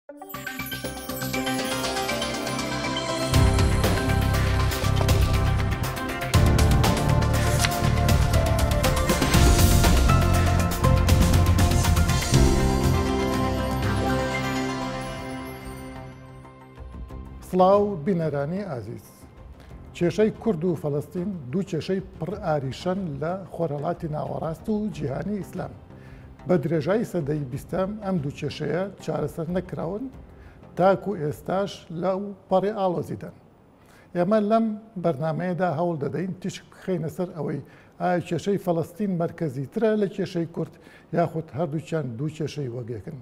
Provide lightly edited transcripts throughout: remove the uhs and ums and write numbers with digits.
سڵاو بینەرانی ئازیز، کێشەی کورد و فەڵەستین دوو کێشەی پڕ ئاریشەن لە خۆرهەڵاتی ناوەڕاست و جیهانی ئیسلام. بە درێژایی سەدەی بیستەم ئەم دوو کێشەیە چارەسەر نەکراون تاکو ئێستاش لەو پەڕی ئاڵۆزیدەن. ئێمە لەم بەرنمەیەدا هەوڵ دەدەین تیشک بخەینە سەر ئەوەی ئایا کێشەی فەڵەستین مەرکەزیترە لە کێشەی کورد یاخود هەردووچیان دوو کێشەی وەگێکن.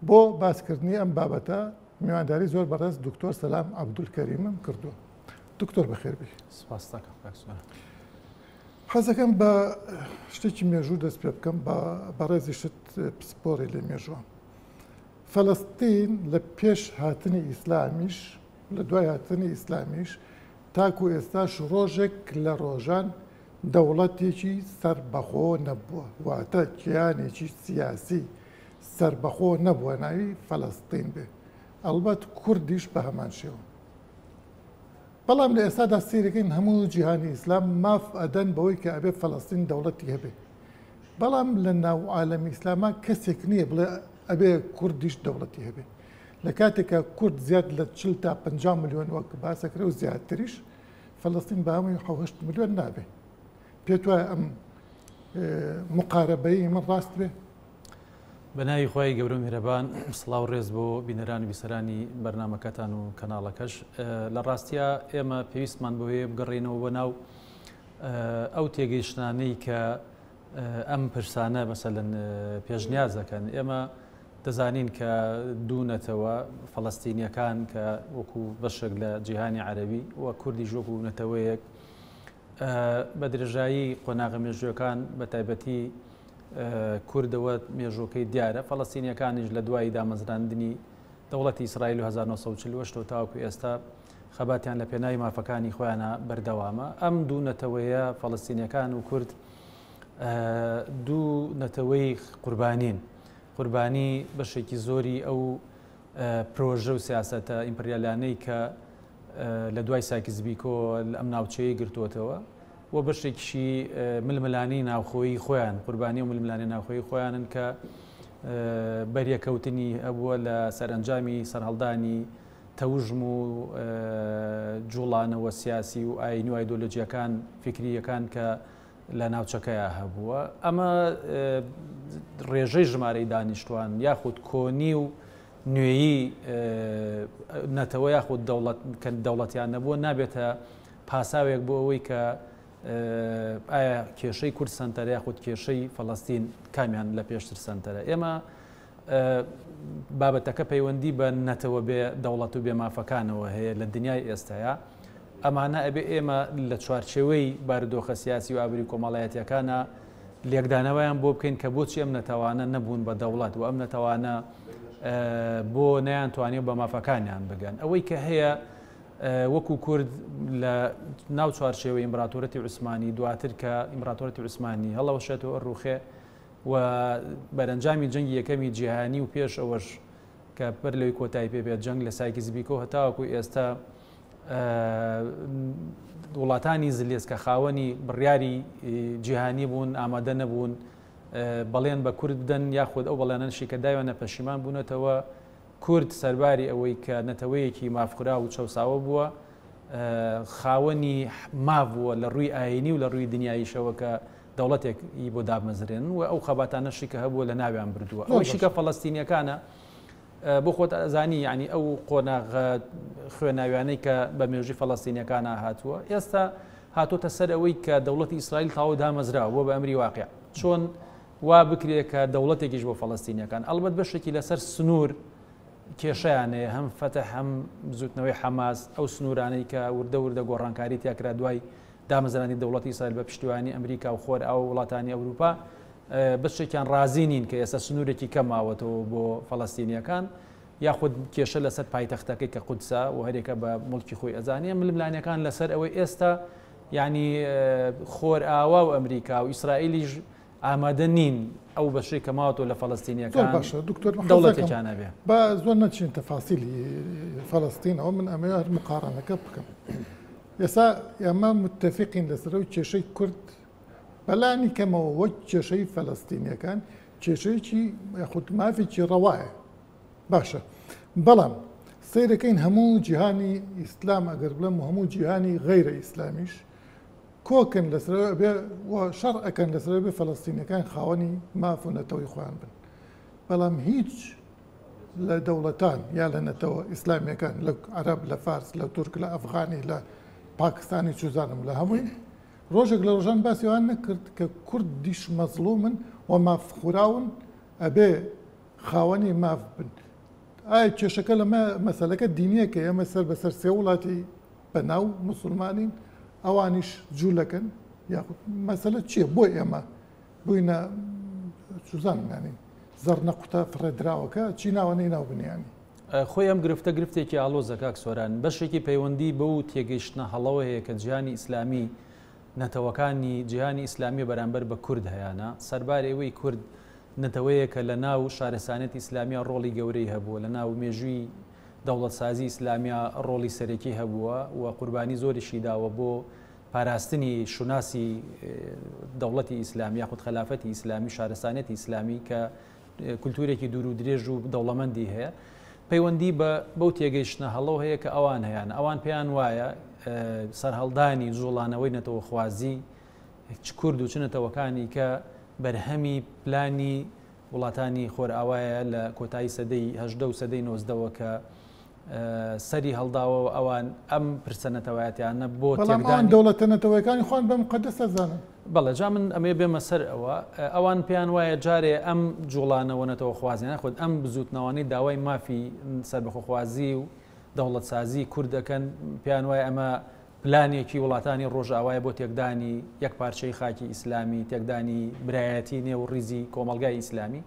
بۆ باسکردنی ئەم بابەتە میوانداری زۆر بەڕێز دکتۆر سەلام عەبدولکەریمم کردووە. دکتۆر بەخێربی. سپاس دەکەم کاکسوان. حەزەکەم بە شتێکی مێژوو دەست پێ بکەم بەڕێزی شت پسپۆڕی لێ مێژووە. فەڵەستین لە پێش هاتنی ئیسلامیش لە دوای هاتنی ئیسلامیش تاکو ئێستاش ڕۆژێک لە ڕۆژان دەوڵەتێکی سەربەخۆ نەبووە، واتە کیانێکی سیاسی سەربەخۆ نەبووە ناوی فەڵەستین بێ. ئەلبەت کوردیش بە هەمان شێوە. بەڵام لە ئێستادا سیرەکەین هەموو جیهانی ئیسلام ماف ئەدەن بەوەی کە ئەبێ فەڵەستین دەوڵەتی هەبێ. بەڵام لە ناو عالەمی ئیسلاما کەسێک نییە بڵێ ئەبێ کوردیش دەوڵەتی هەبێ. لە کاتێکە کورد زیاد لە 40 تا 50 ملیۆن وەک باسەکرێ و زیاتریش، فەڵەستین بە هەمووی 7 ملیۆن نابێ. پێت وایە ئەم مقارەبەی من ڕاست بێ؟ بەناوی خۆی گەورە میهرەبان، سڵاو ڕێز بۆ بینەران و بیسەرانی بەرنامەکەتان و کەناڵەکەش. لە ڕاستیە ئێمە پێویستمان بۆیە بگەڕێنەوە بۆ ناو ئەو تێگەیشتانەی کە ئەم پرسانە مەسەلەن پێشنیاز دەکەن. ئێمە دەزانین کە دوونەتەوە فەڵەستینیەکان کە وەکو بەشێک لە جیهانی عەرەبی و کوردی ژۆک و نەتەوەیەک بە درێژایی قۆناغە مێژووەکان بە تایبەتی کوردەوە مێژووکەی دیارە، فەڵەستینیەکانیش لە دوای دامەزراندنی دەوڵەتی ئیسرائیل و 1940 تاوەکو ئێستا خەباتیان لە پێناوی مافەکانی خۆیانە بەردەوامە. ئەم دوو نەتەوەیە فەڵەستینیەکان و کورد دوو نەتەوەی قوربانی بەشێکی زۆری ئەو پرۆژە و سیاسەتە ئیمپریالیانەی کە لە دوای ساکس بیکۆ ئەم ناوچەیە گرتووەتەوە و بەشێکیشی ململانی ناوخۆیی خۆیان، قوربانی و ململانی ناوخۆیی خۆیانن کە بەریەکەوتنی هەبووە لە سەرنجامی سەرهەڵدانی تەوژم و جوڵانەوە سیاسی و ئاینی و ئایدۆلۆجیەکان فکریەکان کە لە ناوچەکەیە هەبووە. ئەمە ڕێژەی ژمارەی دانیشتوان یاخود کۆنی و نوێیی نەتەوە یاخود دەوڵەتیان نەبووە نابێتە پاساوێک بۆ ئەوەی کە ئایا کێشەی کورد سەنتەرە یاخود کێشەی فەڵەستین کامیان لە پێشتر سەنتەرە. ئێمە بابەتەکە پەیوەندی بە نەتەوە بێ دەوڵەت و بێمافەکانەوە هەیە لە دنیای ئێستایا. ئەمانە ئەبێ ئێمە لە چوارچێوەی بارودۆخە سیاسی و ئابووری کۆمەڵایەتیەکانە لێکدانەوەیان بۆ بکەین کە بۆچی ئەم نەتەوانە نەبوون بە دەوڵەت و ئەم نەتەوانە بۆ نەیانتوانێت بە مافەکانیان بگەن. ئەوەی کە هەیە وەکو کورد لە ناو چوارچێوەی ئیمپراتۆرەتی عوسمانی دواتر کە ئیمپراتۆرەتی عوسمانی هەڵەوەشێتەوە ڕوخێ و بەرەنجامی جەنگی یەکەمی جیهانی و پێش ئەوەش کە پەر لەوەی کۆتایی پێبێت جەنگ لە سایکس بیکۆ هەتاوەکو ئێستا وڵاتانی زلێسکە خاوەنی بڕیاری جیهانی بوون، ئامادە نەبوون بەڵێن بە کورد بدەن یاخود ئەو بەڵێنەشی کە دایوانە پەشیمان بوونەتەوە. کورد سەرباری ئەوەی کە نەتەوەیەکی مافخرا و چەساوە بووە، خاوەنی ماوە لە ڕووی ئاینی و لە ڕووی دنیاییشەوە کە دەوڵەتێکی بۆ دابمەزرێن و ئەو خەباتانەشی کە هەبووە لە ناویان بردووە. ئەوەیشی کە فەڵەستینیەکانە بۆ خۆت ئەزانی، یعنی ئەو قۆناغە خوێناویانەی کە بە مێژووی فەڵەستینیەکانە هاتووە ئێستا هاتۆتە سەر ئەوەی کە دەوڵەتی ئیسرائیل تاوە دامەزراوە بە ئەمری واقع چۆن وا بکرێت کە دەوڵەتێکیش بۆ فەڵەستینیەکان. ئەلبەت بەشێکی لەسەر سنوور کێشەیانەیە، هەم فەتەح هەم زوتنەوەی حەماس، ئەو سنوورانەی کە وردە وردە گۆڕانکاری تیاکرا دوای دامەزرانی دەوڵەتی ئیسرائیل بە پشتیوانی ئەمریکا و خۆر ئەو وڵاتانی ئەوروپا، بەشێکیان ڕازی نین کە ئێستا سنوورێکی کەماوەتەوە بۆ فەڵەستینیەکان یاخود کێشە لەسەر پایتەختەکەی کە قودسە و هەرێکە بە مڵکی خۆی ئەزانێ. ململانیەکان لەسەر ئەوەی ئێستا یعنی خۆر ئاوا و ئەمریکا و ئیسرائیلیش ئامادە نین ئەو بەشەی کە ماوەتەوە لە فەڵەستینیەکان باشە دکتۆر دەوڵەتێکیان هەبێ. بە زۆر نەچین تەفاسیلی فەڵەستینەوە من ئەمە مقارنەکە بکەم. ئێستا ئێمە متتەفقین لەسەرەوەی کێشەی کورد بەلانی کەمەوە وەک کێشەی فەڵەستینیەکان کێشەیەکی یاخود مافێکی ڕەوایە باشە. بەڵام سیرەکەین هەموو جیهانی ئیسلام ئەگەر بڵێم هەموو جیهانی غەیرە ئیسلامیش کۆکن لەسەرەوە بێ شەڕ ئەەکەن لەسەرەوە بێ فەڵەستینەکان خاوەنی ماف و نەتەوەی خۆیان بن. بەڵام هیچ لە دەوڵەتان یا لە نەتەوە ئیسلامیەکان لە عەرەب لە فارس لە تورک لە ئەفغانی لە پاکستانی چوزانم لە هەمووی ڕۆژێک لە ڕۆژان باسییان نەکرد کە کورد دیش مەزڵومن و مافخوراون ئەبێ خاوەنی ماف بن. ئایا کێشەکە لە مەسەلەکە دینیە کە ئێمە سەر بەسەر سێ وڵاتی بەناو موسڵمانین ئەوانیش جوولەکەن یاخود مەسەلە چییە بۆ ئێمە بووینە چوزانمانین زەر نەقوتە فڕێدراوەکە چی ناوانەی ناو بنیانی خۆی ئەم گرفتە گرفتێکی ئالۆزە کاک سۆران بەشێکی پەیوەندی بە و تێگەیشتنە هەڵەوە هەیە کە جیهانی ئیسلامی نەتەوەکانی جیهانی ئیسلامی بەرامبەر بە کورد هەیەە سەربارەی ئەوەی کورد نەتەوەیە کە لە ناو شارستانێتی ئیسلامیا ڕۆڵی گەورەی هەبووە لە ناو مێژووی دەوڵەتسازی ئیسلامیا ڕۆڵی سەرەکی هەبووە و قوربانی زۆریشی داوە بۆ پاراستنی شوناسی دەوڵەتی ئیسلامی یاخود خلافەتی ئیسلامی شارستانێتی ئیسلامی کە کولتورێکی دوور و درێژ و دەوڵەمەندی هەیە پەیوەندی بەو تێگەیشتنە هەڵەوە هەیە کە ئەوان هەیەن ئەوان پێیان وایە سەرهەڵدانی زوڵانەوەی نەتەوە خوازی کورد و چنەتەوەکانی کە بەرهەمی پلانی وڵاتانی خۆرئاوایە لە کۆتایی سەدەی هەژدە و سەدەی نۆزدەوە کە سەری هەڵداوە ئەوان ئەم پرسەنەتەوایەتیانە بۆ تێگدان دەوڵەتە نەتەوەیەکانی خۆیان بە مقدس ئەزانن. بەڵێ جا من ئەمێ بێمە سەر ئەوە ئەوان پێیان وایە جارێ ئەم جوڵانەوە نەتەوە خوازی نەخۆت ئەم بزوتنەوەی داوای مافی سەربەخۆخوازی و دەوڵەتسازی کوردەکەن پێیان وایە ئەمە پلانێکی وڵاتانی ڕۆژئاوایە بۆ تێکدانی یەک پارچەی خاکی ئیسلامی تێکدانی برایەتی نێو ڕیزی کۆمەلگای ئیسلامی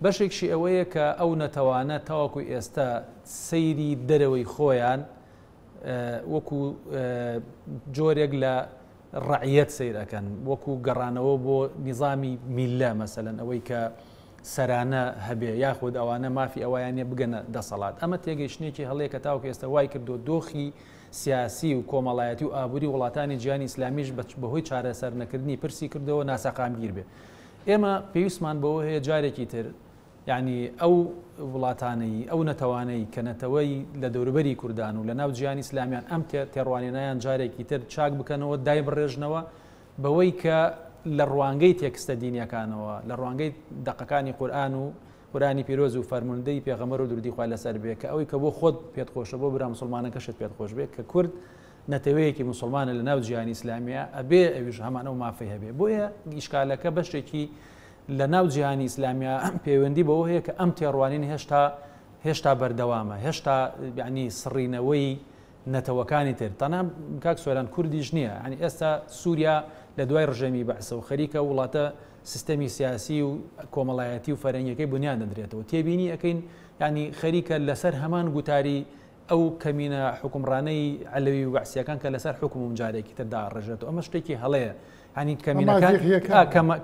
بەشێکشی ئەوەیە کە ئەو نەتەوانە تاوەکو ئێستا سەیری دەرەوەی خۆیان وەکو جۆرێک لە ڕعیەت سیرەکەن وەکو گەڕانەوە بۆ نیظامی میلە مەسەلەن ئەوەی کە سەرانە هەبێ یاخود ئەوانە مافی ئەویانە بگەنە دەسەڵات ئەمە تێگەیشتێکی هەڵەیە کە تاوەکو ئێستا وای کردو دۆخی سیاسی و کۆمەڵایەتی و ئابووری وڵاتانی جیهانی ئیسلامیش بەهۆی چارەسەر نەکردنی پرسی کردەوە ناسەقامگیر بێ ئێمە پێویستمان بەوە هەیە جارێکی تر یعنی ئەو وڵاتانەی ئەو نەتەوانەی کە نەتەوەی لە دەوروبەری کوردان و لە ناو جیهانی ئیسلامیان ئەم تێڕوانینایان جارێکی تر چاک بکەنەوە دای بڕێژنەوە بەوەی کە لە ڕوانگەی تێکستە دینیەکانەوە لە ڕوانگەی دەقەکانی قورئان و قورانی پیرۆز و فەرموندەی پێغەمبەر و دوردی خوای لەسەر بێ کە ئەوەی کە بۆ خۆت پێت خۆشە بۆ برا مسلمانەکەشت پێت خۆش بێت کە کورد نەتەوەیەکی مسلمانە لە ناو جیهانی ئیسلامیە ئەبێ ئەویش هەمان ئەو مافی هەبێ بۆیە ئیشکالەکە بەشێکی لە ناو جیهانی ئیسلامیە پەیوەندی بەوە هەیە کە ئەم تێڕوانین هێشتا بەردەوامە هێشتا یعنی سڕینەوەی نەتەوەکانی تر تەنها کاک سۆران کوردیش نییە ینی ئێستا سووریا لە دوای ڕژێمی بەعسە و خەریکە وڵاتە سیستەمی سیاسی و کۆمەڵایەتی و فەرهەنگیەکەی بنیان دەدرێتەوە تێبینی ئەەکەین ینی خەریکە لەسەر هەمان گوتاری ئەو کەمینە حکومڕانەی عەلەوی و بەعسیەکان کە لەسەر حکوم و جارێکی تردا ڕژێتەوە ئەمە شتێکی هەڵەیە ینی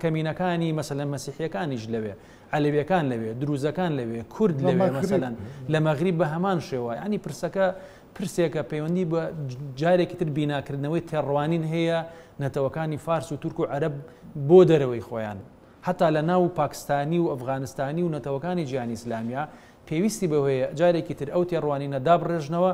کەمینەکانی مەسەلەن مەسیحیەکانیش لەوێ عەلەویەکان لەوێ دروزەکان لەوێ کورد لەوێ مەسەلەن لە مەغریب بە هەمان شێوە ینی پرسەکە پرسێکە پەیوەندی بە جارێکی تر بیناکردنەوەی تێڕوانین هەیە نەتەوەکانی فارس و تورک و عەرەب بۆ دەرەوەی خۆیان حتا لە ناو پاکستانی و ئەفغانستانی و نەتەوەکانی جیهانی ئیسلامیە پێویستی بەوەیە جارێکی تر ئەو تێڕوانینە دابڕێژنەوە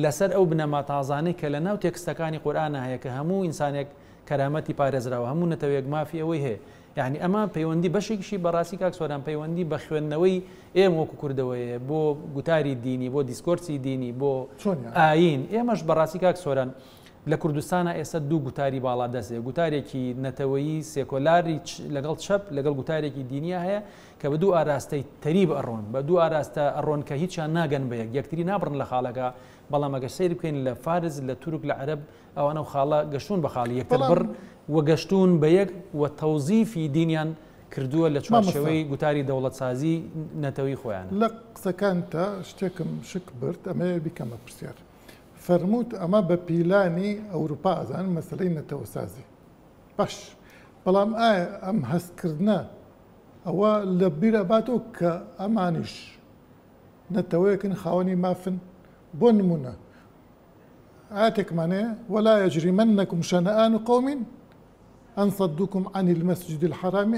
لەسەر ئەو بنەما تازانەی کە لە ناو تێکستەکانی قورئانە هەیە کە هەموو ئینسانێک کەرامەتی پارێزراوە هەموو نەتەوەیەک مافی ئەوەی هەیە یعنی ئەمە پەیوەندی بەشێکیشی بەڕاستی کاک سۆران پەیوەندی بە خوێندنەوەی ئێمە وەکو کوردەوەیە بۆ گوتاری دینی بۆ دیسکۆرسی دینی بۆ ئاین ئێمەش بەڕاستی کاک سۆران لە کوردستانە ئێستا دوو گوتاری باڵا دەستێ گوتارێکی نەتەوەیی سێکۆلاری لەگەڵ چەپ لەگەڵ گوتارێکی دینیا هەیە کە بە دوو ئاراستەی تەریب ئەڕۆن بە دوو ئاراستە ئەڕۆن کە هیچیان ناگەن بە یەکتری نابڕن لە خاڵەکە بەڵام ئەگەر سەیر بکەین لە فارز لە تورک لە عەرەب ئەوانە و خاڵە گەشتون بە خاڵی یەکتر بڕ وە گەشتون بە یەک وە تەوزیفی دینیان کردووە لە چوارچێوەی گوتاری دەوڵەتسازی نەتەوەی خۆیان لە قسەکانتە شتێکم شک برد ئەمە بیکەمە پرسیار فەرمووت ئەمە بە پیلانی ئەوروپا ئەزان مەسلەی نەتەوەسازی باش بەڵام ئایا ئەم هەستکردنە ئەوە لە بیرە باتەوە کە ئەمانیش نەتەوەیەکن خاوەنی مافن بۆ نمونە ئاەتێکمانەیە ولا يجرمنكم شنآن قوم أن صدوكم عن المسجد الحرام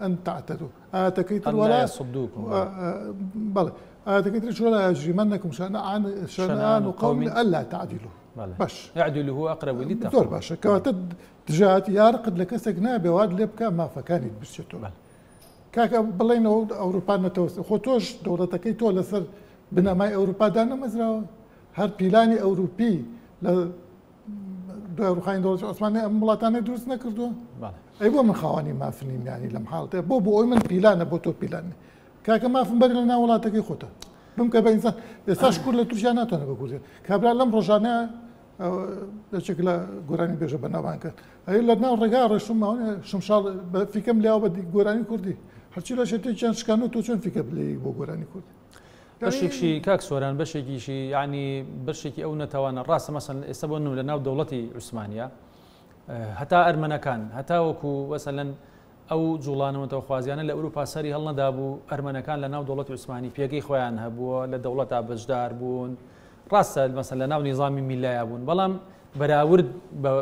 أن تعتدوا آتكيت ولا يصدوكم بلى آتكيت ولا يجرمنكم شنآن قوم ألا تعدلوا باش يعدل هو أقرب للتقوى زۆر باشە کەواتە دژات یارقت لە کەسێک نابێ واد لێ بکە مافەکانی بچێتەوە کاکە بڵێنەوە ئەوروپا نەتەوە خۆ تۆش دەوڵەتەکەی تۆ لەسەر بنەمای ئەوروپادا نەمەزراوە هەر پیلانی ئەوروپی لە دوای ڕوخانی دەوڵەتی عوسمانی ئەم وڵاتانەی دروست نەکردووە ئەی بۆ من خاوەنی مافنیم یانی لەم حاڵەتە بۆ ئەوی من پیلانە بۆ تۆ پیلانێ کاکە مافن بەری لە ناو وڵاتەکەی خۆتە بمکە بە ئینسان ئێستاش کوور لە تورکیا ناتوانێت بکوژێت کابرا لەم ڕۆژانەیە دەچێک لە گۆرانی بێژە بەناوان کرد ئەی لە ناو ڕێگا ڕێشماوە شمشاڵ فیکەم لیاوە بە گۆرانی کوردی هەرچی لە شێتێکیان شکان و تۆ چۆن فیکە بلێ بۆ گۆرانی کوردی بەشێکی کاک سۆران بەشێکیشی ینی بەشێکی ئەو نەتەوانە ڕاستە مەسەن ئێستا بۆ لە ناو دەوڵەتی عوسمانیا هەتا ئەرمەنەکان هەتا وەکو وەسەلەن ئەو جوڵانەوەتەوە خوازیانە لە ئەوروپا سەری هەڵ نەدابوو ئەرمەنەکان لە ناو دەوڵەتی عوسمانی پێگەی خۆیان هەبووە لە دەوڵەتا بەشدار بوون ڕاستە مەسەن لە ناو نیزامی میلایە بوون بەڵام بەراورد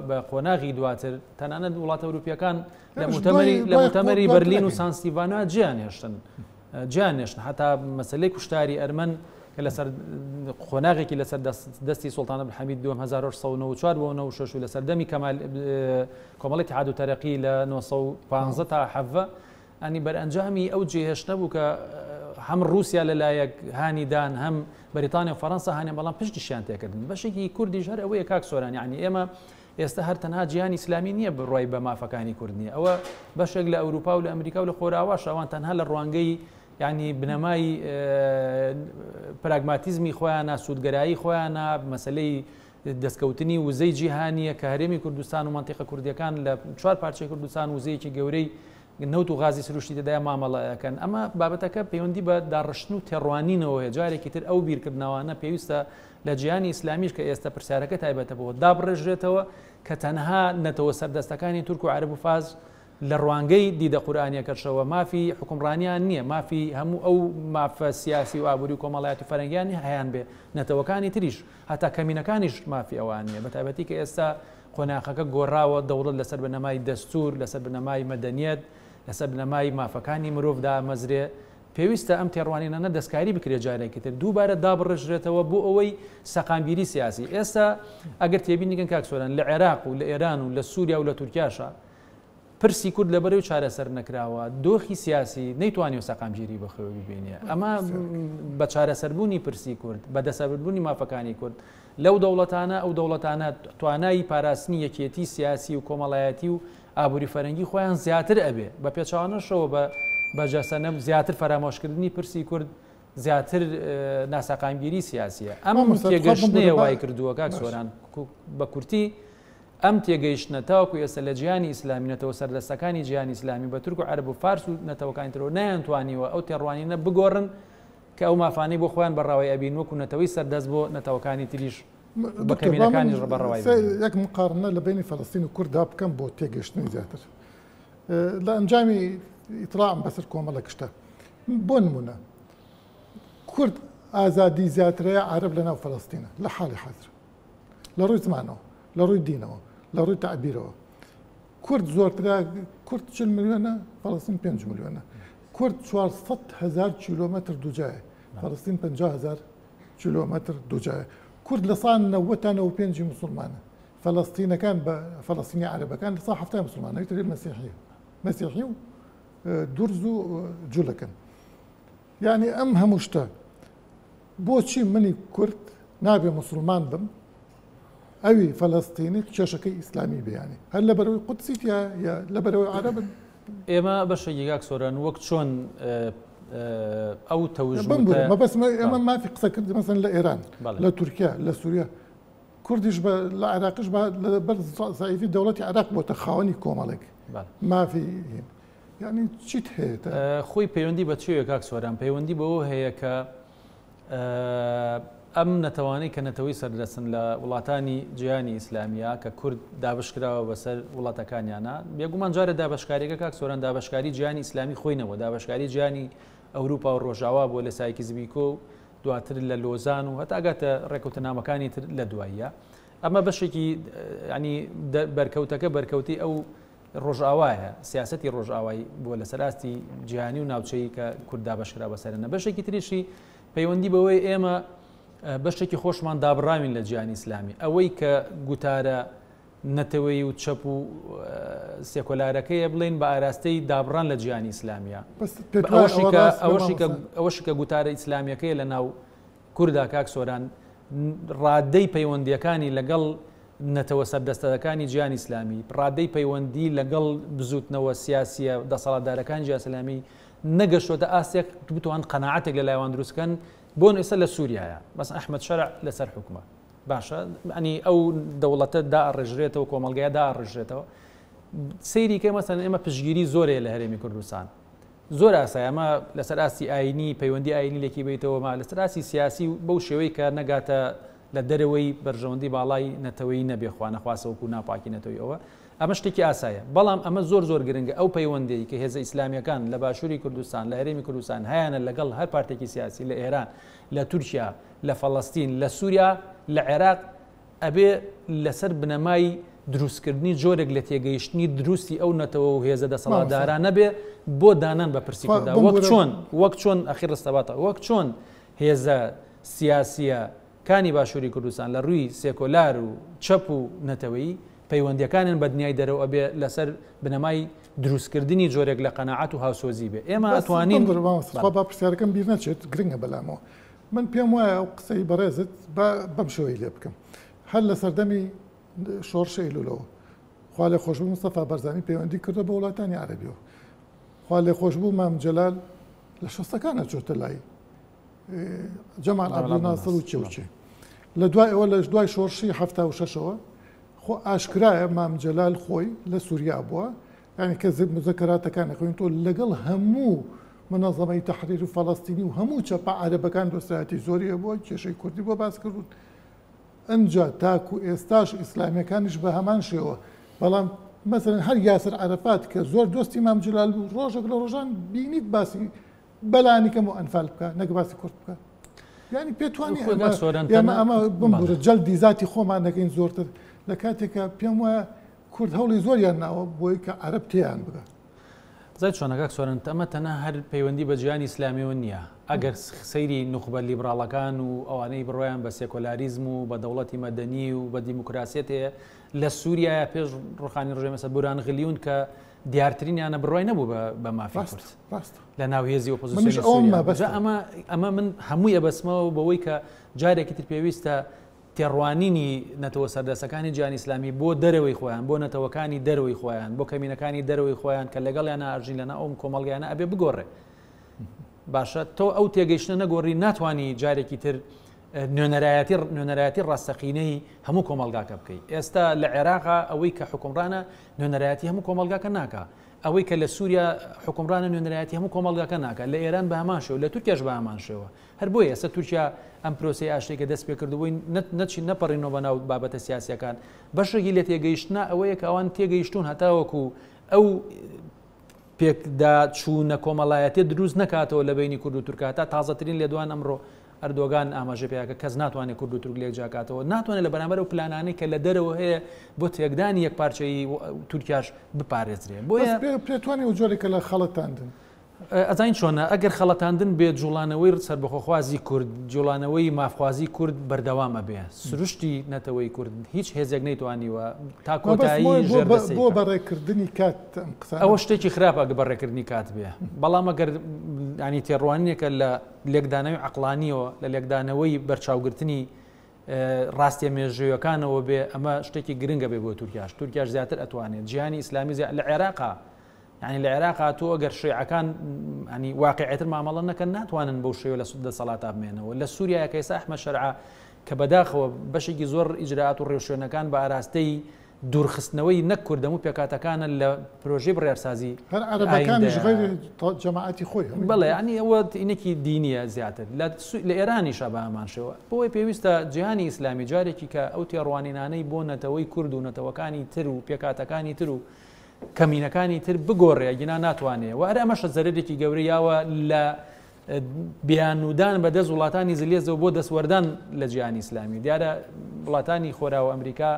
بە قۆناغی دواتر تەنانەت وڵاتە ئەوروپیەکان لە مؤتەمەری بەرلین و سانستیڤانە جیان هێشتن هەتا مەسەلەی کوشتاری ئەرمەن کە لەسەر قۆناغێکی لەسەر دەستی سوڵتان عەبدولحەمید دووەم 1994 بۆ 96 و لەسەر دەمی کۆمەڵی اتحاد و تەرەقی لە 1950 تا 70 ئەنی بەرئەنجامی ئەو جێهێشتە بوو کە هەم رووسیا لەلایەک هانیدان هەم بەریتانیا و فەڕەنسا هانیان بەڵام پشتیشیان تێکردن بەشێکی کوردیش هەر ئەوەیە کاک سۆران یعنی ئێمە ئێستا هەر تەنها جیهانی ئیسلامی نییە بڕای بە مافەکانی کوردنی ئەوە بەشێک لە ئەوروپا و لە ئەمریکا و لە خۆراوەش ئەوان تەنها لە ڕوانگەی یعنی بنەمای پراگماتیزمی خۆیانە سوودگەرایی خۆیانە مەسلەی دەستکەوتنی وزەی جیهانیە کە هەرێمی کوردستان و مەنتیقە کوردیەکان لە 4 پارچەی کوردستان وزەیەکی گەورەی نەوت و غازی سروشتی دەدای مامەڵەکەن ئەمە بابەتەکە پەیوەندی بە داڕشتن و تێڕوانینەوەیە جارێکی تر ئەو بیرکردنەوەانە پێویستە لە جیهانی ئیسلامیش کە ئێستا پرسیارەکە تایبەتە بەوە دابڕێژرێتەوە کە تەنها نەتەوە سەردەستەکانی تورک و عەرەب و فاز لە ڕوانگەی دیدە قورئانیەکەشەوە مافی حکومڕانیان نییە مافی هەموو ئەو مافە سیاسی و ئابووری و کۆمەڵایەتی و فەرەنگیانی هەیان بێ نەتەوەکانی تریش هەتا کەمینەکانیش مافی ئەوان نیە بەتایبەتی کە ئێستا قۆناغەکە گۆڕاوە دەوڵەت لەسەر بنەمای دەستور لەسەر بنەمای مەدەنیەت لەسەر بنەمای مافەکانی مرۆڤدا مەزرێ پێویستە ئەم تێڕوانینانە دەستکاری بکرێت جارێکی تر دووبارە دابڕژرێتەوە بۆ ئەوەی سەقامگیری سیاسی ئێستا ئەگەر تێبینیگەن کاک سۆران لە عێراق و لە ئێران و لە سووریا و لە تورکیاشە پرسی کورد لەبەرەوەی چارەسەر نەکراوە دۆخی سیاسی نەیتوانێت سەقامگیری بەخێوە ببینێ ئەمە بە چارەسەربوونی پرسی کورد بە دەسەبردبوونی مافەکانی کورد لەو دەوڵەتانە ئەو دەوڵەتانە توانایی پاراستنی یەکێتی سیاسی و کۆمەڵایەتی و ئابووری فەرەنگی خۆیان زیاتر ئەبێ بە پێچوانەشەوە بە جەسەنە زیاتر فەرامۆشکردنی پرسی کورد زیاتر ناسەقامگیری سیاسیە ئەم تێگەشتنەیە وای کردووە کاک سۆران بە کورتی ئەم تێگەیشتنە تاوەکو ئێستا لە جیهانی ئیسلامی نەتەوە سەردەستەکانی جیهانی ئیسلامی بە تورک و عەرەب و فارس و نەتەوەکانی ترەوە نەیانتوانیوە ئەو تێڕوانینە بگۆڕن کە ئەو مافانەی بۆ خۆیان بەڕاوای ئەبین وەکو نەتەوەی سەردەست بۆ نەتەوەکانی تریش بە کەمینەکانیش بەڕەوای یەک مقارنە لە بینی فەڵەستین و کوردا بکەم بۆ تێگەشتنی زیاتر لە ئەنجامی ئیتراعم بەسەر کۆمەڵە کشتە بۆ نمونە کورد ئازادی زیاترەیە عەرەب لە ناو فەڵەستینە لە حاڵی حەزر لە ڕووی زمانەوە لە ڕووی دینەوە لە ڕووی تعبیرەوە کورد زۆرترا کورد 40 ملیۆنە فەڵەستین 5 ملیۆنە کورد 400,000 کیلۆمەتر دووجایە فەڵەستین 50,000 کیلۆمەتر دووجایە کورد لە ساڵ 95 موسڵمانە فەڵەستینەکان بە فەڵەستینی عەرەبەکان لە ساڵ 70 موسڵمانە یەکتر مەسیحی و دورز و جوولەکەن یعنی ئەم هەموو شتە بۆچی منی کورد نابێ موسڵمان بم ئەوی فەڵەستینی کێشەکەی ئیسلامی بێیانی هەر لە بەرەوەی قودسیت یا لە بەرەوەی عەرەبن ئێمە بەشێکی کاک سۆران وەک چۆن ئەو تەوژمە بەس ئێمە مافی قسە کرد مەسەن لە ئێران لە تورکیا لە سووریا کوردیش لە عێراقیش بەر زایفی دەوڵەتی عێراق بۆتە خاوەنی کۆمەڵێک مافی یعنی چیت هەیە خۆی پەیوەندی بە چێوە کاک سۆران پەیوەندی بەوە هەیە کە ئەم نەتەوانەی کە نەتەوەی سەردەچن لە وڵاتانی جیهانی ئیسلامیە کە کورد دابشکراوە بەسەر وڵاتەکانیانە بێگومان جارە دابشکاریەکە کاک سۆران دابشکاری جیهانی ئیسلامی خۆینەوە دابشکاری جیهانی ئەوروپا و ڕۆژاوا بۆ لە سایکی زبیکۆ و دواتر لە لۆزان و هەتاگاتە ڕێکوتەنامەکانی تر لە دواییە ئەمە بەشێکی ینی بەرکەوتەکە بەرکەوتی ئەو ڕۆژئاوایە سیاسەتی ڕۆژئاوایی بۆ لە سەراستی جیهانی و ناوچەی کە کورد دابشکرا بەسەرنە بەشێکی تریشی پەیوەندی بەوەی ئێمە بەشێکی خۆشمان دابڕاوین لە جیهانی ئیسلامی ئەوەی کە گوتارە نەتەوەی و چەپ و سێکۆلارەکەیە بڵێن بە ئاراستەی دابڕان لە جیهانی ئیسلامیە ئەوەشی کە گوتارە ئیسلامیەکەی لە ناو کووردا کاک سۆران ڕادەی پەیوەندیەکانی لەگەڵ نەتەوە سەردەستەکانی جیهانی ئیسلامی ڕادەی پەیوەندی لەگەڵ بزوتنەوە سیاسیە دەسەڵاتدارەکانی جیهانی ئیسلامی نەگەشتوتە ئاسێک بتوان قەناعەتێک لە لایوان دروستکەن بۆ ئێستا لە سووریایە بەس ئەحمەد شەرع لەسەر حکومە باشە ئەنی ئەو دەوڵەتە داڕێژرێتەوە کۆمەلگایە داڕێژرێتەوە سەیری کە مەسەن ئێمە پشگیری زۆرێ لە هەرێمی کوردستان زۆر ئاسایە ئەمە لەسەر ئاستی ئاینی پەیوەندی ئاینی لێکی بیتەوەما لەسەر ئاسی سیاسی بەو شێوەی کە نەگاتە لە دەرەوەی بەرژەوەندی باڵای نەتەوەی نەبێخوا نەخواسەوەکو ناپاکی نەتەوەی ئەوە ئەمە شتێکی ئاسایە بەڵام ئەمە زۆر گرنگە ئەو پەیوەندەی کە هێزە ئیسلامیەکان لە باشووری کوردستان لە هەرێمی کوردستان هەیەە لەگەڵ هەر پارتێکی سیاسی لە ئێران لە تورکیا لە فەڵەستین لە سووریا لە عێراق ئەبێ لەسەر بنەمای دروستکردنی جۆرێک لە تێگەیشتنی دروستی ئەو نەتەوە و هێزە دەسەڵاتدارانە بێ بۆ دانان بە پرسی کووردا وەک چۆن ئەخیر ڕستەباتە وەک چۆن هێزە سیاسیە کانی باشووری کوردستان لە ڕووی سێکۆلار و چەپ و نەتەوەی پەیوەندیەکانن بە دنیای دەرەوە ئەبێ لەسەر بنەمای دروستکردنی جۆرێک لە قەناعەت و هاوسۆزی بێ ئێمە ئەتوانین با پرسیارەکەم بیر نەچێت گرنگە بەلامەوە من پێم وایە ئەو قسەی بەڕێزت بەم شێوەی لێ بکەم هەر لە سەردەمی شۆڕشە ئەیلوولەوە خوا لێ خۆشببوو مستەفا بەرزانی پەیوەندی کردە بە وڵاتانی عەرەبیەوە خوا لێ خۆشببوو مام جەلال لە شەستەکانە چۆتە لای جەمال عەبدولناسر و چێوچێ لە دوای ئەوە لە دوای شۆڕشی 76ەوە خۆ ئاشکرایە مام جەلال خۆی لە سووریا بووە یعنی کە مزەکەراتەکان خوین تۆ لەگەڵ هەموو منەظەمەی تەحریر و فەڵەستینی و هەموو چەپە عەرەبەکان دۆستایەتی زۆریە بووە کێشەی کوردی بۆ باس کردوون ئەنجا تاکو ئێستاش ئیسلامیەکانیش بە هەمان شێوە بەڵام مەسەرەن هەر یاسر عەرەفات کە زۆر دۆستی مام جەلال بوو ڕۆژێک لە ڕۆژان بینیت باسی بەلانیکەم و ئەنفال بکە نەک باسی کورد بکە یعنی پێتوانی ئەمە بمبرە جەلدی ذاتی خۆمان دەکەین زۆرتر لە کاتێکە پێم وایە کورد هەوڵی زۆریان ناوە بۆی کە عەرەب تێیان بگە زای چۆنەکە سۆرن ئەمە تەنها هەر پەیوەندی بە جیهانی ئیسلامیەوە نییە ئەگەر سەیری نوخبە لیبراڵەکان و ئەوانەی بڕۆیان بە سێکۆلاریزم و بە دەوڵەتی مەدەنی و بە دیموکراسیەت هەیە لە سووریایە پێش ڕۆخانی ڕژێمەسە بوران غلیون کە دیارترینیانە بڕۆی نەبوو بە مافی کورد لە ناو هێزی ئۆپۆزیسیۆنی سووریا ئەمە من هەمووی ئەبەسمەوە بەوەی کە جارێکی تر پێویستە تێڕوانینی نەتەوە سەردەسەکانی جیهانی ئیسلامی بۆ دەرەوەی خۆیان بۆ نەتەوەکانی دەرەوەی خۆیان بۆ کەمینەکانی دەرەوەی خۆیان کە لەگەڵیانە ئاژین لەنا ئەوم کۆمەڵگەیانە ئەبێ بگۆڕێ باشە تۆ ئەو تێگەیشتنە نەگۆڕی ناتوانانی جارێکی تر نوێنەرایەتی ڕاستەقینەی هەموو کۆمەلگاکە بکەیت ئێستا لە عێراقا ئەوەی کە حکومڕانە نوێنەرایەتی هەموو کۆمەلگاکە ناکە ئەوەی کە لە سووریا حکومڕانە نوێنەرایەتی هەموو کۆمەلگاکە ناکە لە ئێران بە هەمان شێوە لە تورکیاش بە هەمان شێوە هەر بۆیە ئێستا تورکیا ئەم پرۆسی ئاشتێکە دەست پێ کردبووی نەچی نەپەڕینەوە بەناو بابەتە سیاسیەکان بەشێکی لە تێگەیشتنا ئەوەیە کە ئەوان تێگەیشتون هەتاوەکو ئەو پێکدا چوونە کۆمەڵایەتی دروست نکاتەوە لە بینی کورد و تورکا تا تازەترین لێدوان ئەمڕۆ ئەردۆگان ئاماژە پێیاکە کەس ناتوانێت کورد و تورک لێک جاکاتەوە ناتوانێت لە بەرامبەر و پلانانەی کە لە دەرەوە هەیە بۆ تێکدانی یەک پارچەی تورکیاش بپارێزرێ بۆیە پێتوانێت و جۆرێکە لە خەڵەتاندن ئەزین چۆنە ئەگەر خەڵەتاندن بێت جوڵانەوەی سەربەخۆخوازی کورد جوڵانەوەی مافخوازی کورد بەردەوامە بێ سروشتی نەتەوەی کورد هیچ هێزێک نەیتوانیوە تا کۆتایی بۆ بەڕێکردنی کات ئەوە شتێکی خراپە ئەگە بەڕێکردنی کات بێ بەڵام ئەگەر ینی تێڕوانینێکە لە لێکدانەوەی عەقڵانیەوە لە لێکدانەوەی بەرچاوگرتنی ڕاستی مێژویەکانەوە بێ ئەمە شتێکی گرنگە بێ بۆ تورکیاش زیاتر ئەتوانێت جیهانی ئیسلامی لە عێراقا يعني العراق تو اگر شيعەکان يعني واقعیتر معاملە نەکەن ناتوانن بەو شێوە لە دەسەڵاتا بمێنەوە لە سووریا کە ئێستا ئەحمەد شەرع کە بەداخەوە بەشێکی زۆر ئیجراءات و ڕێوشوێنەکان بە ئاراستەی دوورخستنەوەی نەک کوردەم و پێکاتەکانە لە پرۆژەی بڕیارسازی هەر عەرەبەکانیش غەیری جەماعەتی خۆی بەڵێ ینی ئەوە ئینەکی دینیە زیاتر لە ئێرانیشە بە ئەمانشەوە بۆی پێویستە جیهانی ئیسلامی جارێکی کە ئەو تێڕوانینانەی بۆ نەتەوەی کورد و نەتەوەکانی تر و پێکاتەکانی تر و کەمینەکانی تر بگۆڕێ گینا ناتوانێ و هەر ئەمەشە زەرێکی گەورەیاوە لە بیانودان بە دەست وڵاتانی زلێزەوە بۆ دەستوەردان لە جیهانی ئیسلامی دیارە وڵاتانی خۆرا و ئەمریکا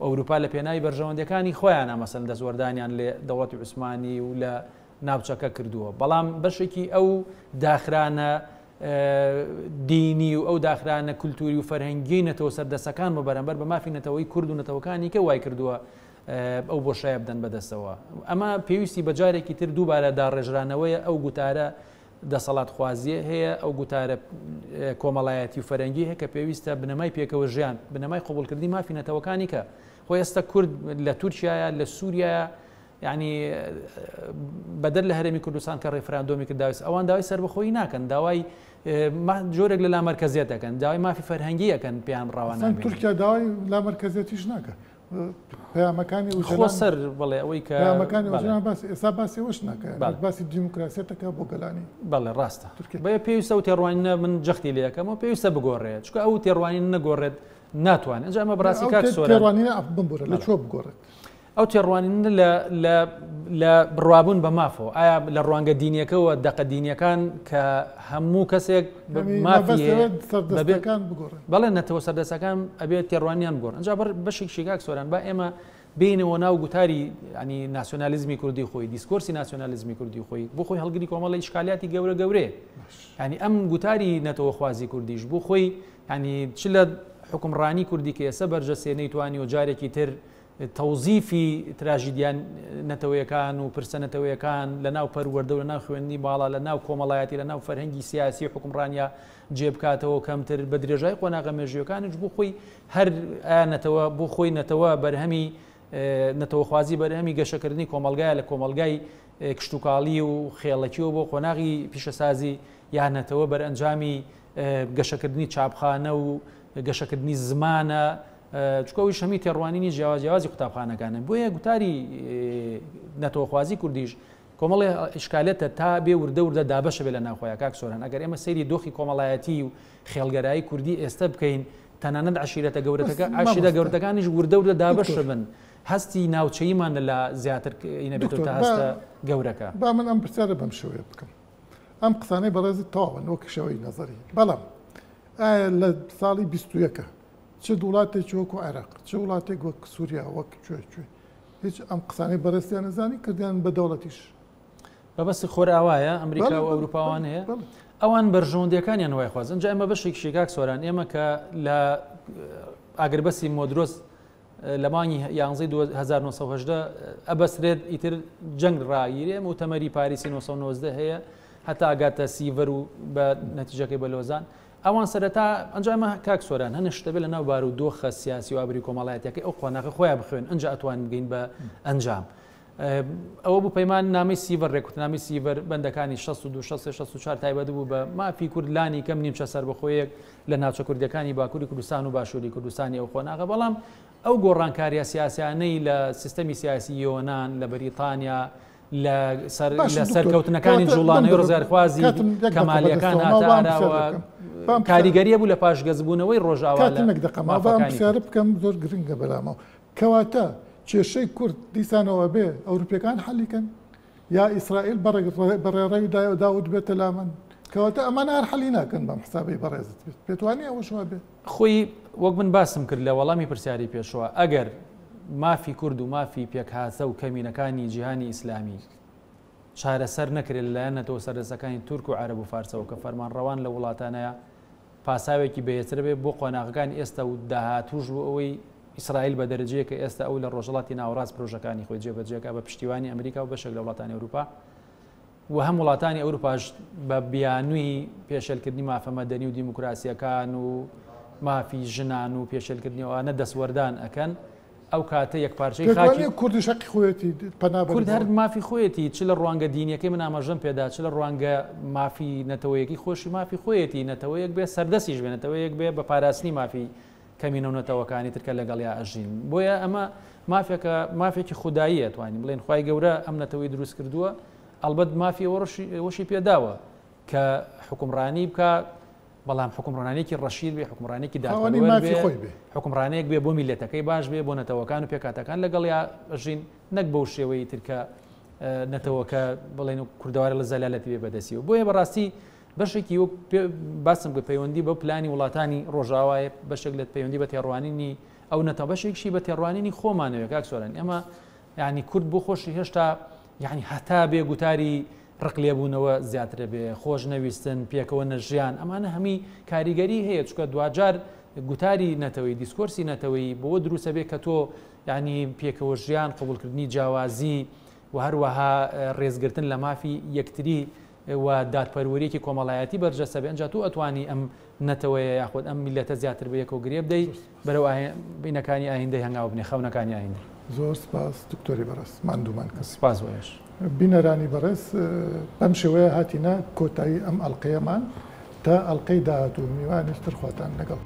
ئەوروپا لە پێناوی بەرژەوەندەکانی خۆیانە مەسەن دەستوەردانیان لێ دەوڵەتی عوسمانی و لە ناوچەکە کردووە بەڵام بەشێکی ئەو داخرانە دینی و ئەو داخرانە کولتوری و فەرهەنگی نەتەوە سەردەسەکان بە بەرامبەر بە مافی نەتەوەی کورد و نەتەوەکانی کە وای کردووە ئەو بۆشایە بدەن بەدەستەوە ئەمە پێویستی بەجارێکی تر دووبارە داڕێژرانەوەیە ئەو گوتارە دەسەڵات خوازیە هەیە ئەو گوتارە کۆمەڵایەتی و فەرەنگی هەیە کە پێویستە بنەمای پێکەوە ژیان بنەمای قوبوڵکردنی مافی نەتەوەکانی کە خۆ ئێستا کورد لە تورکیایە لە سووریایە یعنی بەدەر لە هەرێمی کوردستان کە ڕێفراندۆمی کرداویست ئەوان داوای سەربەخۆیی ناکەن داوای جۆرێک لە لامەرکەزیەتەکەن داوای مافی فەرهەنگیەکەن پێیان ڕاوانە تورکیا داوای لامەرکەزیەتیش ناکە پەیامەکانی خۆسەر بڵێ ئەوەی کە پەیامەکانی ئێستا باسی ئەوش ناکە باسی دیموکراسیەتەکە بۆ گەلانی بەڵێ ڕاستە بە پێویستە و تێڕوانینە من جەختی لە یەکەمەوە پێویستە بگۆڕێت چکە ئەو تێڕوانین نەگۆڕێت ناتوانێت ئەنجا ئەمە بەڕاستی کاک سۆران تێڕوانینە بمبورە لە چۆ بگۆڕێت ئەو تێڕوانینە لە بڕوابوون بە مافەوە ئایا لە ڕوانگە دینیەکەەوە دەقە دینیەکان کە هەموو کەسێک سەردەستەکان بگۆڕن بەڵێ نەتەوە سەردەسەکان ئەبێت تێڕوانیان بگۆڕن ئەنجا بەشێکی کاک سۆران با ئێمە بینەوە ناو گوتاری ینی ناسیۆنالیزمی کوردی خۆی دیسکۆرسی ناسیۆنالیزمی کوردی خۆی بۆ خۆی هەڵگری کۆمەڵی شکالیاتی گەورە ینی ئەم گوتاری نەتەوە خوازی کوردیش بۆ خۆی ینی چ لە حکومڕانی کوردی کە ئێستا بەرجەسێ نەیتوانی و جارێکی تر تەوزیفی تراژیدیان نەتەوەیەکان و پرسە نەتەوەیەکان لە ناو پەروەردە و لە ناو خوێندنی باڵا لە ناو کۆمەڵایەتی لە ناو فەرهەنگی سیاسی حکومڕانیا جێبکاتەوە کەمتر بە درێژای قۆناغە مێژویەکانش بۆ خۆی هەر نەتەوە بۆ خۆی نەتەوە بەرهەمی نەتەوەخوازی بەرهەمی گەشەکردنی کۆمەلگایە لە کۆمەلگای کشتتوکاڵی و خێڵەکیەوە بۆ قۆناغی پیشەسازی یانەتەوە بەرئەنجامی گەشەکردنی چاپخانە و گەشەکردنی زمانە چکەوی شەمی تێڕوانینی جیاوازی قوتابخانەکانن بۆیە گوتاری نەتەوەخوازی کوردیش کۆمەڵی ئشکالێتە تا بێ وردە دابەشە بێ لە ناوخۆیە کاک سۆران ئەگەر ئێمە سەیری دۆخی کۆمەڵایەتی و خێڵگەرایی کوردی ئێستا بکەین تەنانەت عشیرەتە گەورەتەکە عشیرە گەورەکانیش وردە دابەش بن هەستی ناوچەیمان لە زیاتر ئینەبێت تا هەستە گەورەکە با من ئەم پرسیارە بەم شێوەیە بکەم ئەم قسانەی بەڕێزی تەواوە وەک شێوەی نەزەری بەڵام لە ساڵی 21 چه وڵاتێکی وەکو عێراق چه وڵاتێک وەک سووریا وەک کوێ هیچ ئەم قسانەی بەڕێستیان نەزانی کردیان بە دەوڵەتیش بەبەستی خۆراوایە ئەمریکا و ئەوروپاوان هەیە ئەوان بەرژەوەندەکانیان وای خوازن جا ئێمە بەشێکی کاک سۆران ئێمە کە لە ئاگربەسی مۆدرۆس لە مانگی 1970 ئەبەسرێت ئیتر جەنگ ڕاگیرێ مؤتەمەری پاریسی 1990 هەیە هەتا ئاگاتە سیڤەر و بە نەتیجەکەی بە لۆزان ئەوان سەرەتا ئەنجامە کاک سۆران هەنە شتە بێت لە ناو بار و دۆخە سیاسی و ئابری کۆمەڵایەتەکەی ئەو قۆناغە خۆیان بخوێن ئەنج ئەتوانین بگەین بە ئەنجام ئەوە بوو پەیمان نامی سیڤەر ڕێکوتنامی سیڤەر بەندەکانی 1964 تایبەت بوو بە مافی کوردلانی کەم نیمچە سەربەخۆیەک لە ناوچە کوردەکانی باکووری کوردستان و باشووری کوردستانی ئەو قۆناغە بەڵام ئەو گۆڕانکاریە سیاسیانەی لە سیستەمی سیاسی یۆناان لە بەریتانیا لە سەرکەوتنەکانی جوڵانەی ڕزگارخوازی کەمالیەکان هاتاراوە کاریگەریە بوو لە پاشگەزبوونەوەی ڕۆژاوا پرسیارە بکەم زۆر گرنگە بەلامەوە کەواتە کێشەی کورد دیسانەوە بێ ئەوروپیەکان حەلیکەن یا ئیسرائیل بەڕێڕەوی داود بێتە لامن کەواتە ئەمان هەر حەلی ناکەن بەم حسابی بەڕێزت بێت پێتوانی ئەوەشوا بێ خۆی وەک من باسم کرد لە وەڵامی پرسیاری پێشەوە ئەگەر مافی کورد و مافی پێکهاتە و کەمینەکانی جیهانی ئیسلامی چارەسەر نەکرێت لەلایەنەتەوە سەردەسەکانی تورک و عەرەب و فارسەوە کە فەرمانڕەوان لە وڵاتانەیە پاساوێکی بەهێزتر بێت بۆ قۆناغەکانی ئێستا و داهاتوش بوو ئەوەی ئیسرائیل بە دەرەجەیە کە ئێستا ئەو لە ڕۆژهەڵاتی ناوەڕاست پرۆژەکانی خۆی جێبەجێکە بە پشتیوانی ئەمریکا و بەشێک لە وڵاتانی ئەوروپا و هەم وڵاتانی ئەوروپاش بە بیانووی پێشێلکردنی مافەمەدەنی و دیموکراسیەکان و مافی ژنان و پێشێلکردنیەوەوانە دەسوەردان ئەکەن ئەو کاتە یەک پارچەی خاکی کوردی شەقی خۆیەتی کورد هەر مافی خۆیەتی چ لە ڕوانگە دینیەکەی من ئاماژەم پێدا چ لە ڕوانگە مافی نەتەوەیەکی خۆشی مافی خۆیەتی نەتەوەیەک بێ سەردەسیش بێ نەتەوەیەک بێ بە پاراستنی مافی کەمینەونەتەوەکانی ترکە لەگەڵیا ئەژین بۆیە ئەمە مافێکی خودداییە توانین بڵێن خی گەورە ئەم نەتەوەی دروست کردووە ئەلبەت مافی وەشی پێداوە کە حکومڕانی بکە بەڵام حکومڕانێکی ڕەشید بێ حکومڕانێکی حکومڕانەیەک بێ بۆ میلەتەکەی باش بێ بۆ نەتەوەکان و پێکاتەکان لەگەڵیا ئەژین نەک بەو شێوەی ترکە نەتەوەکە بڵێن و کوردەواری لە زەلالەتی بێ بەدەستیەوە بۆیە بەڕاستی بەشێکی باسم بە پەیوەندی بە پلانی وڵاتانی ڕۆژاوایە بەشێک لە پەیوەندی بە تێڕوانینی ئەو نەتەوە بەشێکشی بە تێڕوانینی خۆمانەوە کاک سۆران ئەمە یعنی کورد بۆ خۆشی هێشتا یعنی هەتا بێ گوتاری ڕقلێبوونەوە زیاترە بێ خۆش نەویستن پێکەوە نەژیان ئەمانە هەمی کاریگەری هەیە چکە دوجار گوتاری نەتەوەی دیسکۆرسی نەتەوەی بۆ دروستە بێ کە تۆ یعنی پێکەوە ژیان قبولکردنی جیاوازی و هەروەها ڕێزگرتن لە مافی یەکتری و دادپەروەریەکی کۆمەڵایەتی بەرجەسە بێ ئەنجا تۆ ئەتوانی ئەم نەتەوەیە یاخود ئەم میلەتە زیاتر بە یەکەوە گرێ بدەیت بەرەو بینەکانی ئایندەی هەنگاو بنێ خەونەکانی ئایندە. زۆر سپاس دکتۆری بەڕست ماندوومان کە سپاس وێش بینەرانی بەڕێز بەم شێوەیە هاتینە کۆتایی ئەم ئەڵقەیەمان تا ئەڵقەی داهاتوو میوانیشتر خواتان لەگەڵ.